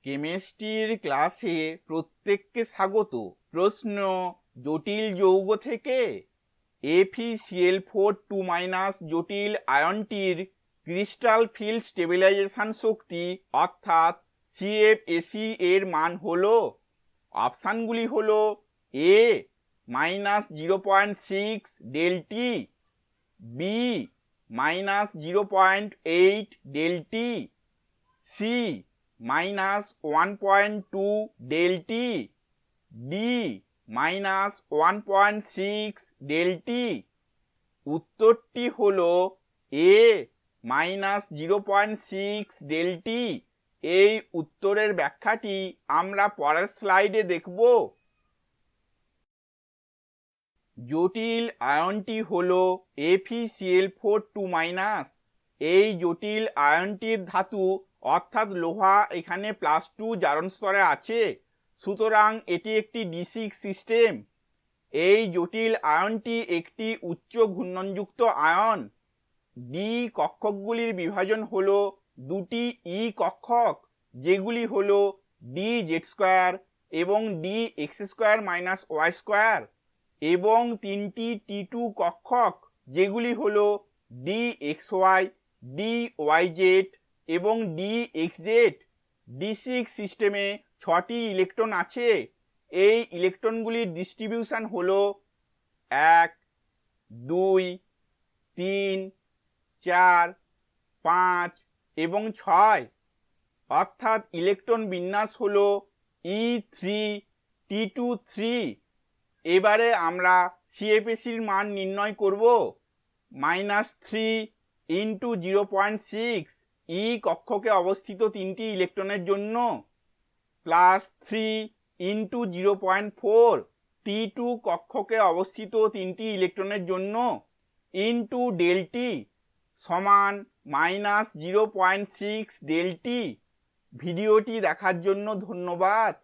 কেমিস্ট্রির ক্লাসে প্রত্যেককে স্বাগত। প্রশ্ন, জটিল যৌগ থেকে Fe2 জটিল আয়নটির ক্রিস্টাল ফিল্ড স্টেবিলাইজেশন শক্তি অর্থাৎ CFAC এর মান হলো, অপশানগুলি হলো A -0.6 ΔT, B -0.8 ΔT, C -1.2 ΔT, D -1.6 ΔT। উত্তরটি হলো A -0.6 ΔT। এই উত্তরের ব্যাখ্যাটি আমরা পরের স্লাইডে দেখব। জটিল আয়নটি হলো FeCl4 2-। এই জটিল আয়নটির ধাতু অর্থাৎ লোহা এখানে +2 জারণ স্তরে আছে, সুতরাং এটি একটি D6 সিস্টেম। এই জটিল আয়নটি একটি উচ্চ ঘূর্ণনযুক্ত আয়ন। ডি কক্ষকগুলির বিভাজন হলো দুটি ই কক্ষক, যেগুলি হলো DZ² এবং DX² - Y², এবং তিনটি T2 কক্ষক, যেগুলি হলো DXY, DYZ এবং DXZ। D6 সিস্টেমে 6টি ইলেকট্রন আছে। এই ইলেকট্রনগুলির ডিস্ট্রিবিউশন হলো 1, 2, 3, 4, 5 এবং 6, অর্থাৎ ইলেকট্রন বিন্যাস হলো E3T2-3। এবারে আমরা CFACর মান নির্ণয় করব। -3 × 0.6 ই কক্ষকে অবস্থিত তিনটি ইলেকট্রনের জন্য, +3 × 0.4 T2 কক্ষকে অবস্থিত তিনটি ইলেকট্রনের জন্য ইন্টু ΔT সমান -0.6 ΔT। ভিডিওটি দেখার জন্য ধন্যবাদ।